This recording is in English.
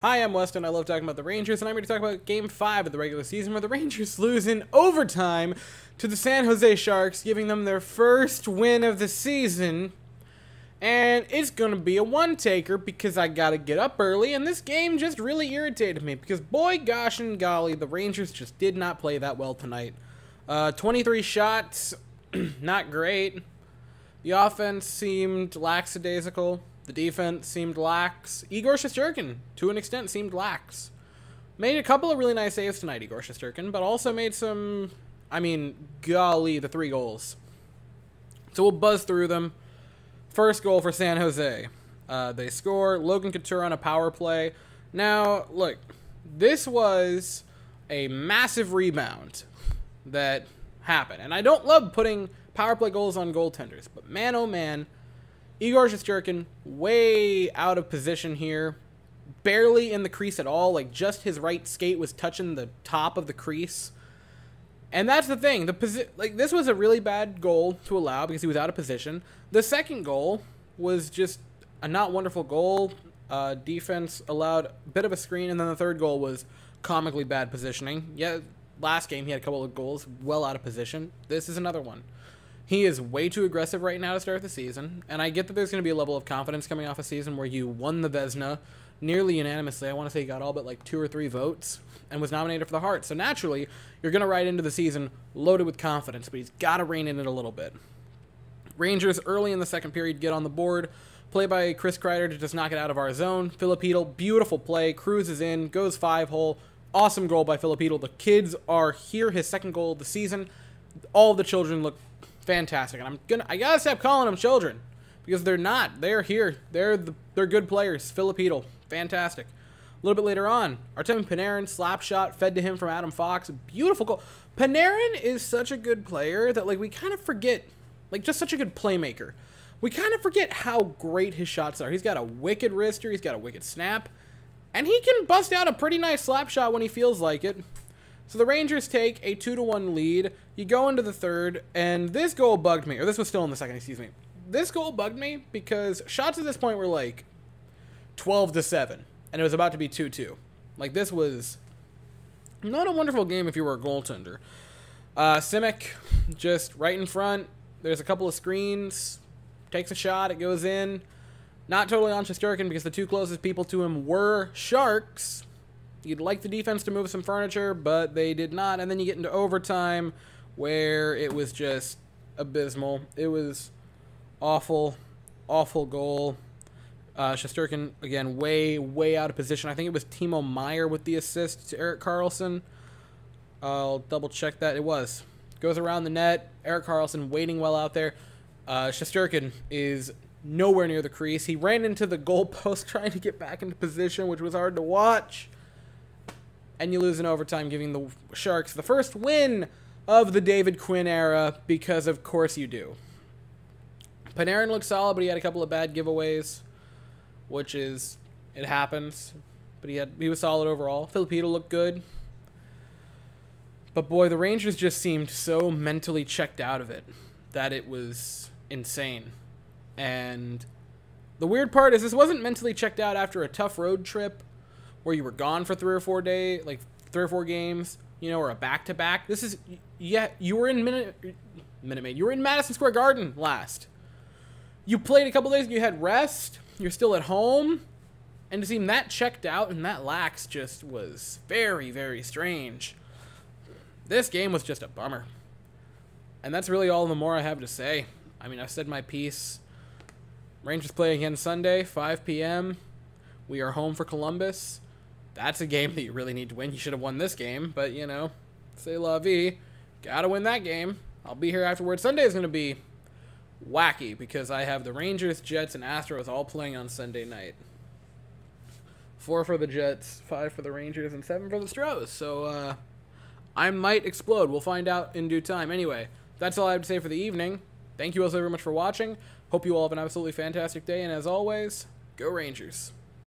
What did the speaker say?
Hi, I'm Weston. I love talking about the Rangers, and I'm here to talk about Game 5 of the regular season, where the Rangers lose in overtime to the San Jose Sharks, giving them their first win of the season. And it's going to be a one-taker because I got to get up early, and this game just really irritated me because, boy, gosh, and golly, the Rangers just did not play that well tonight. 23 shots, not great. The offense seemed lackadaisical. The defense seemed lax. Igor Shesterkin, to an extent, seemed lax. Made a couple of really nice saves tonight, Igor Shesterkin, but also made some, golly, the 3 goals. So we'll buzz through them. First goal for San Jose. They score. Logan Couture on a power play. Now, look, this was a massive rebound that happened. And I don't love putting power play goals on goaltenders, but man, oh man, Igor Shesterkin way out of position here. Barely in the crease at all. Like, just his right skate was touching the top of the crease. And that's the thing. This was a really bad goal to allow because he was out of position. The second goal was just a not wonderful goal. Defense allowed a bit of a screen, and then the third goal was comically bad positioning. Yeah, last game he had a couple of goals well out of position. This is another one. He is way too aggressive right now to start the season, and I get that there's going to be a level of confidence coming off a season where you won the Vezina nearly unanimously. I want to say he got all but like 2 or 3 votes and was nominated for the Hart. So naturally, you're going to ride into the season loaded with confidence, but he's got to rein in it a little bit. Rangers early in the second period get on the board. Play by Chris Kreider to just knock it out of our zone. Filipino, beautiful play, cruises in, goes 5-hole. Awesome goal by Filipino. The kids are here, his second goal of the season. All the children look fantastic, and I gotta stop calling them children because they're not. They're here. They're good players. Filipino, fantastic. A little bit later on, Artemi Panarin slap shot fed to him from Adam Fox. Beautiful goal. Panarin is such a good player that we kind of forget, just such a good playmaker. We kind of forget how great his shots are. He's got a wicked wrister. He's got a wicked snap, and he can bust out a pretty nice slap shot when he feels like it. So the Rangers take a 2-1 lead. You go into the third, and this goal bugged me. Or this was still in the second, excuse me. This goal bugged me because shots at this point were 12-7, and it was about to be 2-2. This was not a wonderful game if you were a goaltender. Simic, just right in front. There's a couple of screens. Takes a shot. It goes in. Not totally on Shesterkin because the 2 closest people to him were Sharks. You'd like the defense to move some furniture, but they did not. And then you get into overtime where it was just abysmal. It was awful, awful goal. Shesterkin, again, way out of position. I think it was Timo Meier with the assist to Erik Karlsson. I'll double check that. It was. Goes around the net. Erik Karlsson waiting well out there. Shesterkin is nowhere near the crease. He ran into the goalpost trying to get back into position, which was hard to watch. And you lose in overtime, giving the Sharks the first win of the David Quinn era, because of course you do. Panarin looked solid, but he had a couple of bad giveaways, it happens. But he was solid overall. Filipino looked good. But boy, the Rangers just seemed so mentally checked out of it that it was insane. And the weird part is this wasn't mentally checked out after a tough road trip where you were gone for 3 or 4 days, 3 or 4 games, or a back-to-back. This is, you were in Minute Maid. You were in Madison Square Garden last. You played a couple days, you had rest, you're still at home, and to seem that checked out and that lax just was very, very strange. This game was just a bummer. And that's really all the more I have to say. I've said my piece. Rangers play again Sunday, 5 p.m. We are home for Columbus. That's a game that you really need to win. You should have won this game, but, c'est la vie. Gotta win that game. I'll be here afterwards. Sunday is going to be wacky because I have the Rangers, Jets, and Astros all playing on Sunday night. 4 for the Jets, 5 for the Rangers, and 7 for the Stros. So, I might explode. We'll find out in due time. Anyway, that's all I have to say for the evening. Thank you all so very much for watching. Hope you all have an absolutely fantastic day, and as always, go Rangers.